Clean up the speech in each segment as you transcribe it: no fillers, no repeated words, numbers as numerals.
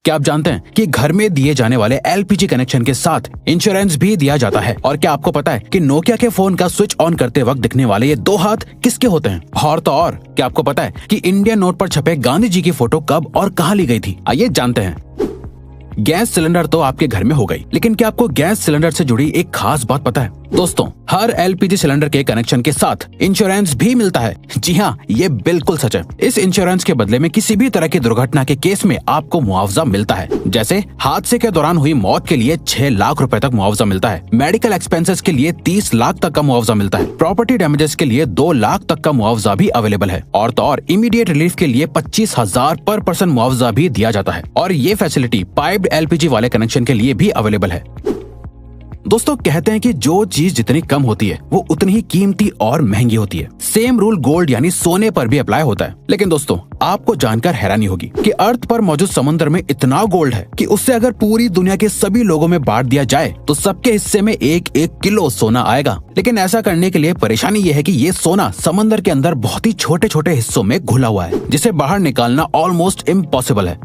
क्या आप जानते हैं कि घर में दिए जाने वाले एलपीजी कनेक्शन के साथ इंश्योरेंस भी दिया जाता है? और क्या आपको पता है कि नोकिया के फोन का स्विच ऑन करते वक्त दिखने वाले ये 2 हाथ किसके होते हैं? और तो और क्या आपको पता है कि इंडियन नोट पर छपे गांधी जी की फोटो कब और कहां ली गई थी? आइए जानते हैं। गैस सिलेंडर तो आपके घर में हो गई, लेकिन क्या आपको गैस सिलेंडर से जुड़ी एक खास बात पता है? दोस्तों, हर एलपीजी सिलेंडर के कनेक्शन के साथ इंश्योरेंस भी मिलता है। जी हाँ, ये बिल्कुल सच है। इस इंश्योरेंस के बदले में किसी भी तरह की दुर्घटना के केस में आपको मुआवजा मिलता है। जैसे हादसे के दौरान हुई मौत के लिए 6 लाख रुपए तक मुआवजा मिलता है। मेडिकल एक्सपेंसेस के लिए 30 लाख तक का मुआवजा मिलता है। प्रॉपर्टी डैमेजेस के लिए 2 लाख तक का मुआवजा भी अवेलेबल है। और तो और इमीडिएट रिलीफ के लिए 25,000 पर पर्सन मुआवजा भी दिया जाता है। और ये फैसिलिटी पाइप्ड एलपीजी वाले कनेक्शन के लिए भी अवेलेबल है। दोस्तों, कहते हैं कि जो चीज जितनी कम होती है वो उतनी ही कीमती और महंगी होती है। सेम रूल गोल्ड यानी सोने पर भी अप्लाई होता है। लेकिन दोस्तों, आपको जानकर हैरानी होगी कि अर्थ पर मौजूद समुद्र में इतना गोल्ड है कि उससे अगर पूरी दुनिया के सभी लोगों में बांट दिया जाए तो सबके हिस्से में 1-1 किलो सोना आएगा। लेकिन ऐसा करने के लिए परेशानी ये है कि ये सोना समंदर के अंदर बहुत ही छोटे छोटे हिस्सों में घुला हुआ है, जिसे बाहर निकालना ऑलमोस्ट इम्पॉसिबल है।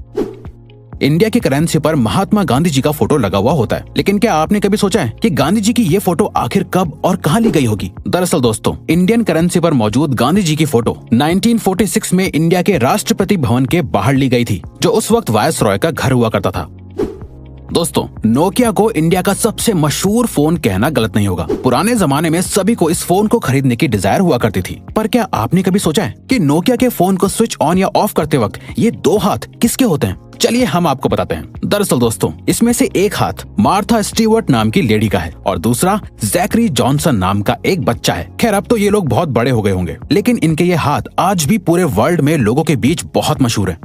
इंडिया की करेंसी पर महात्मा गांधी जी का फोटो लगा हुआ होता है, लेकिन क्या आपने कभी सोचा है कि गांधी जी की ये फोटो आखिर कब और कहां ली गई होगी? दरअसल दोस्तों, इंडियन करेंसी पर मौजूद गांधी जी की फोटो 1946 में इंडिया के राष्ट्रपति भवन के बाहर ली गई थी, जो उस वक्त वायसरॉय का घर हुआ करता था। दोस्तों, नोकिया को इंडिया का सबसे मशहूर फोन कहना गलत नहीं होगा। पुराने जमाने में सभी को इस फोन को खरीदने की डिजायर हुआ करती थी। पर क्या आपने कभी सोचा है कि नोकिया के फोन को स्विच ऑन या ऑफ करते वक्त ये 2 हाथ किसके होते हैं? चलिए हम आपको बताते हैं। दरअसल दोस्तों, इसमें से एक हाथ मार्था स्टीवर्ट नाम की लेडी का है और दूसरा जैकरी जॉनसन नाम का एक बच्चा है। खैर, अब तो ये लोग बहुत बड़े हो गए होंगे, लेकिन इनके ये हाथ आज भी पूरे वर्ल्ड में लोगों के बीच बहुत मशहूर है।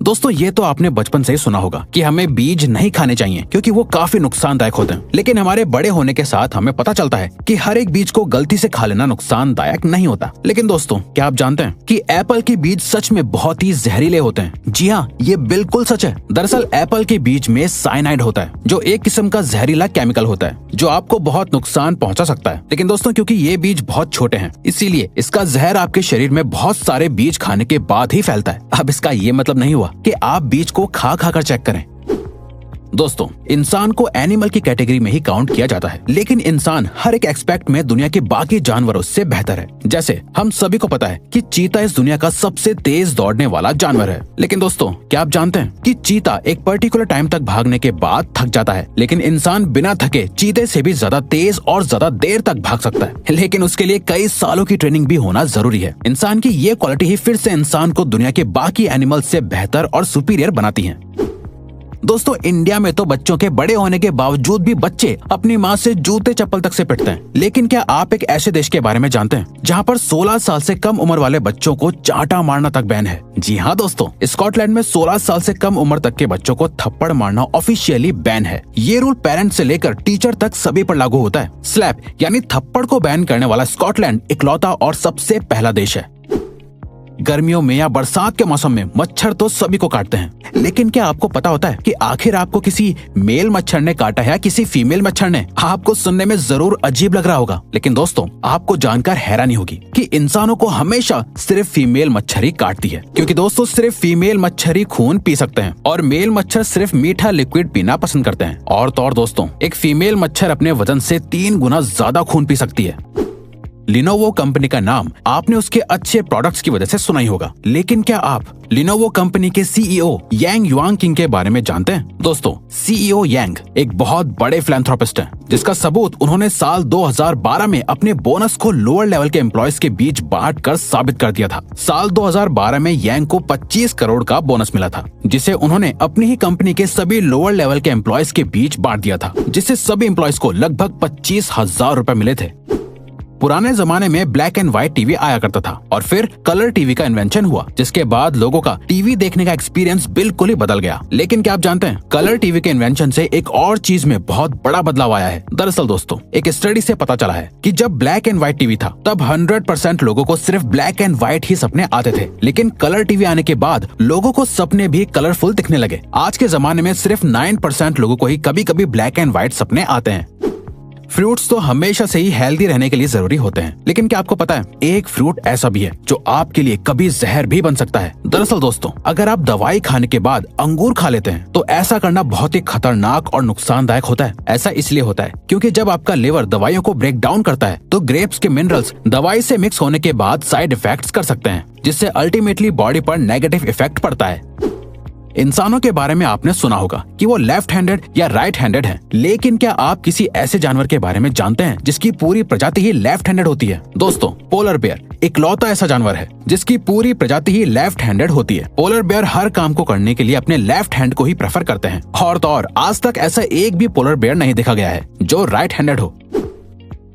दोस्तों, ये तो आपने बचपन से ही सुना होगा कि हमें बीज नहीं खाने चाहिए क्योंकि वो काफी नुकसानदायक होते हैं। लेकिन हमारे बड़े होने के साथ हमें पता चलता है कि हर एक बीज को गलती से खा लेना नुकसानदायक नहीं होता। लेकिन दोस्तों, क्या आप जानते हैं कि एप्पल के बीज सच में बहुत ही जहरीले होते हैं? जी हाँ, ये बिल्कुल सच है। दरअसल एप्पल के बीज में साइनाइड होता है, जो एक किस्म का जहरीला केमिकल होता है जो आपको बहुत नुकसान पहुंचा सकता है। लेकिन दोस्तों, क्योंकि ये बीज बहुत छोटे हैं, इसीलिए इसका जहर आपके शरीर में बहुत सारे बीज खाने के बाद ही फैलता है। अब इसका ये मतलब नहीं हुआ कि आप बीज को खा कर चेक करें। दोस्तों, इंसान को एनिमल की कैटेगरी में ही काउंट किया जाता है, लेकिन इंसान हर एक एस्पेक्ट में दुनिया के बाकी जानवरों से बेहतर है। जैसे हम सभी को पता है कि चीता इस दुनिया का सबसे तेज दौड़ने वाला जानवर है। लेकिन दोस्तों, क्या आप जानते हैं कि चीता एक पर्टिकुलर टाइम तक भागने के बाद थक जाता है, लेकिन इंसान बिना थके चीते से भी ज्यादा तेज और ज्यादा देर तक भाग सकता है। लेकिन उसके लिए कई सालों की ट्रेनिंग भी होना जरूरी है। इंसान की ये क्वालिटी ही फिर से इंसान को दुनिया के बाकी एनिमल से बेहतर और सुपीरियर बनाती है। दोस्तों, इंडिया में तो बच्चों के बड़े होने के बावजूद भी बच्चे अपनी माँ से जूते चप्पल तक से पिटते हैं। लेकिन क्या आप एक ऐसे देश के बारे में जानते हैं जहाँ पर 16 साल से कम उम्र वाले बच्चों को चांटा मारना तक बैन है? जी हाँ दोस्तों, स्कॉटलैंड में 16 साल से कम उम्र तक के बच्चों को थप्पड़ मारना ऑफिशियली बैन है। ये रूल पेरेंट्स से लेकर टीचर तक सभी पर लागू होता है। स्लैप यानी थप्पड़ को बैन करने वाला स्कॉटलैंड इकलौता और सबसे पहला देश है। गर्मियों में या बरसात के मौसम में मच्छर तो सभी को काटते हैं, लेकिन क्या आपको पता होता है कि आखिर आपको किसी मेल मच्छर ने काटा है या किसी फीमेल मच्छर ने? आपको सुनने में जरूर अजीब लग रहा होगा, लेकिन दोस्तों, आपको जानकर हैरानी होगी कि इंसानों को हमेशा सिर्फ फीमेल मच्छर ही काटती है। क्योंकि दोस्तों, सिर्फ फीमेल मच्छर ही खून पी सकते हैं और मेल मच्छर सिर्फ मीठा लिक्विड पीना पसंद करते हैं। और तो और दोस्तों, एक फीमेल मच्छर अपने वजन से 3 गुना ज्यादा खून पी सकती है। लिनोवो कंपनी का नाम आपने उसके अच्छे प्रोडक्ट्स की वजह से सुना ही होगा, लेकिन क्या आप लिनोवो कंपनी के सीईओ यांग युआंगकिंग के बारे में जानते हैं? दोस्तों, सीईओ यांग एक बहुत बड़े फिलैंथ्रोपिस्ट हैं, जिसका सबूत उन्होंने साल 2012 में अपने बोनस को लोअर लेवल के एम्प्लॉयज के बीच बांटकर साबित कर दिया था। साल 2012 में यांग को 25 करोड़ का बोनस मिला था, जिसे उन्होंने अपनी ही कंपनी के सभी लोअर लेवल के एम्प्लॉयज के बीच बांट दिया था, जिससे सभी एम्प्लॉयज को लगभग 25,000 रुपए मिले थे। पुराने जमाने में ब्लैक एंड व्हाइट टीवी आया करता था और फिर कलर टीवी का इन्वेंशन हुआ, जिसके बाद लोगों का टीवी देखने का एक्सपीरियंस बिल्कुल ही बदल गया। लेकिन क्या आप जानते हैं, कलर टीवी के इन्वेंशन से एक और चीज में बहुत बड़ा बदलाव आया है। दरअसल दोस्तों, एक स्टडी से पता चला है कि जब ब्लैक एंड व्हाइट टीवी था तब 100% लोगों को सिर्फ ब्लैक एंड व्हाइट ही सपने आते थे, लेकिन कलर टीवी आने के बाद लोगों को सपने भी कलरफुल दिखने लगे। आज के जमाने में सिर्फ 9% लोगों को ही कभी कभी ब्लैक एंड व्हाइट सपने आते हैं। फ्रूट्स तो हमेशा से ही हेल्दी रहने के लिए जरूरी होते हैं, लेकिन क्या आपको पता है एक फ्रूट ऐसा भी है जो आपके लिए कभी जहर भी बन सकता है। दरअसल दोस्तों, अगर आप दवाई खाने के बाद अंगूर खा लेते हैं तो ऐसा करना बहुत ही खतरनाक और नुकसानदायक होता है। ऐसा इसलिए होता है क्योंकि जब आपका लिवर दवाइयों को ब्रेक डाउन करता है तो ग्रेप्स के मिनरल्स दवाई से मिक्स होने के बाद साइड इफेक्ट्स कर सकते हैं, जिससे अल्टीमेटली बॉडी पर नेगेटिव इफेक्ट पड़ता है। इंसानों के बारे में आपने सुना होगा कि वो लेफ्ट हैंडेड या राइट हैंडेड हैं, लेकिन क्या आप किसी ऐसे जानवर के बारे में जानते हैं जिसकी पूरी प्रजाति ही लेफ्ट हैंडेड होती है? दोस्तों, पोलर बेयर इकलौता ऐसा जानवर है जिसकी पूरी प्रजाति ही लेफ्ट हैंडेड होती है। पोलर बेयर हर काम को करने के लिए अपने लेफ्ट हैंड को ही प्रेफर करते हैं और तो और आज तक ऐसा एक भी पोलर बेयर नहीं देखा गया है जो राइट हैंडेड हो।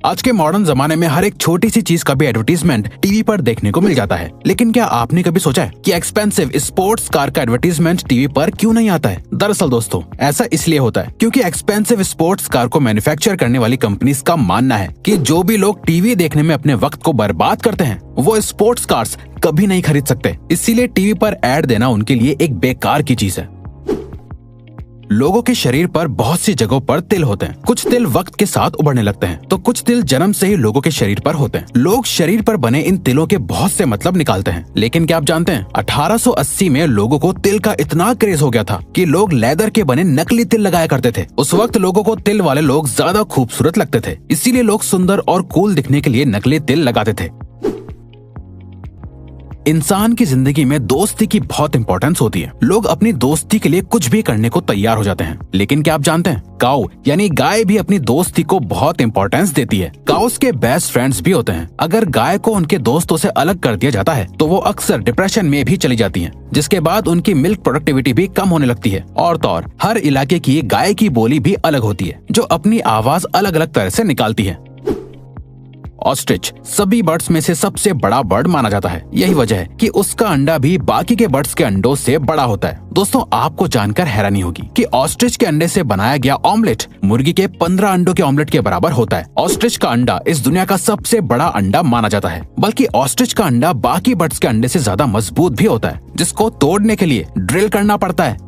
आज के मॉडर्न जमाने में हर एक छोटी सी चीज का भी एडवर्टीजमेंट टीवी पर देखने को मिल जाता है, लेकिन क्या आपने कभी सोचा है कि एक्सपेंसिव स्पोर्ट्स कार का एडवर्टीजमेंट टीवी पर क्यों नहीं आता है? दरअसल दोस्तों, ऐसा इसलिए होता है क्योंकि एक्सपेंसिव स्पोर्ट्स कार को मैन्युफैक्चर करने वाली कंपनीज का मानना है कि जो भी लोग टीवी देखने में अपने वक्त को बर्बाद करते हैं वो स्पोर्ट्स कार्स कभी नहीं खरीद सकते, इसीलिए टीवी पर एड देना उनके लिए एक बेकार की चीज है। लोगों के शरीर पर बहुत सी जगहों पर तिल होते हैं। कुछ तिल वक्त के साथ उभरने लगते हैं तो कुछ तिल जन्म से ही लोगों के शरीर पर होते हैं। लोग शरीर पर बने इन तिलों के बहुत से मतलब निकालते हैं, लेकिन क्या आप जानते हैं 1880 में लोगों को तिल का इतना क्रेज हो गया था कि लोग लेदर के बने नकली तिल लगाया करते थे। उस वक्त लोगों को तिल वाले लोग ज्यादा खूबसूरत लगते थे, इसीलिए लोग सुंदर और कूल दिखने के लिए नकली तिल लगाते थे। इंसान की जिंदगी में दोस्ती की बहुत इंपॉर्टेंस होती है। लोग अपनी दोस्ती के लिए कुछ भी करने को तैयार हो जाते हैं, लेकिन क्या आप जानते हैं काऊ यानी गाय भी अपनी दोस्ती को बहुत इंपॉर्टेंस देती है। काउस के बेस्ट फ्रेंड्स भी होते हैं। अगर गाय को उनके दोस्तों से अलग कर दिया जाता है तो वो अक्सर डिप्रेशन में भी चली जाती हैं, जिसके बाद उनकी मिल्क प्रोडक्टिविटी भी कम होने लगती है। और तो और हर इलाके की गाय की बोली भी अलग होती है जो अपनी आवाज अलग अलग तरह से निकालती है। ऑस्ट्रिच सभी बर्ड्स में से सबसे बड़ा बर्ड माना जाता है। यही वजह है कि उसका अंडा भी बाकी के बर्ड्स के अंडों से बड़ा होता है। दोस्तों, आपको जानकर हैरानी होगी कि ऑस्ट्रिच के अंडे से बनाया गया ऑमलेट मुर्गी के 15 अंडों के ऑमलेट के बराबर होता है। ऑस्ट्रिच का अंडा इस दुनिया का सबसे बड़ा अंडा माना जाता है, बल्कि ऑस्ट्रिच का अंडा बाकी बर्ड्स के अंडे से ज्यादा मजबूत भी होता है, जिसको तोड़ने के लिए ड्रिल करना पड़ता है।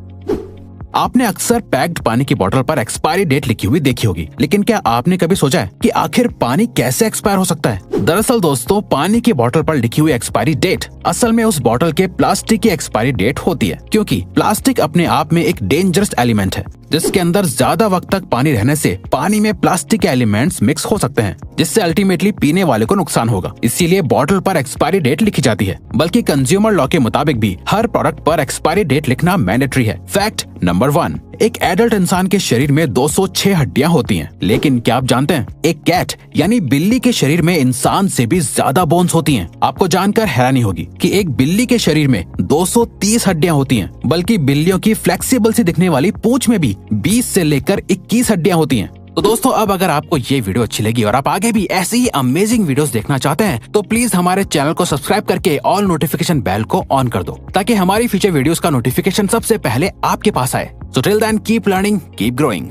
आपने अक्सर पैक्ड पानी की बोतल पर एक्सपायरी डेट लिखी हुई देखी होगी, लेकिन क्या आपने कभी सोचा है कि आखिर पानी कैसे एक्सपायर हो सकता है? दरअसल दोस्तों, पानी की बोतल पर लिखी हुई एक्सपायरी डेट असल में उस बोतल के प्लास्टिक की एक्सपायरी डेट होती है, क्योंकि प्लास्टिक अपने आप में एक डेंजरस एलिमेंट है जिसके अंदर ज्यादा वक्त तक पानी रहने से पानी में प्लास्टिक के एलिमेंट्स मिक्स हो सकते हैं, जिससे अल्टीमेटली पीने वाले को नुकसान होगा। इसीलिए बोतल पर एक्सपायरी डेट लिखी जाती है, बल्कि कंज्यूमर लॉ के मुताबिक भी हर प्रोडक्ट पर एक्सपायरी डेट लिखना मैंडेटरी है। फैक्ट नंबर 1, एक एडल्ट इंसान के शरीर में 206 हड्डियां होती हैं, लेकिन क्या आप जानते हैं एक कैट यानी बिल्ली के शरीर में इंसान से भी ज्यादा बोन्स होती हैं। आपको जानकर हैरानी होगी कि एक बिल्ली के शरीर में 230 हड्डियां होती हैं, बल्कि बिल्लियों की फ्लेक्सिबल सी दिखने वाली पूंछ में भी 20 से लेकर 21 हड्डियां होती हैं। तो दोस्तों, अब अगर आपको ये वीडियो अच्छी लगी और आप आगे भी ऐसी ही अमेजिंग वीडियोस देखना चाहते हैं तो प्लीज हमारे चैनल को सब्सक्राइब करके ऑल नोटिफिकेशन बेल को ऑन कर दो, ताकि हमारी फ्यूचर वीडियोस का नोटिफिकेशन सबसे पहले आपके पास आए। So till then, keep learning, keep growing.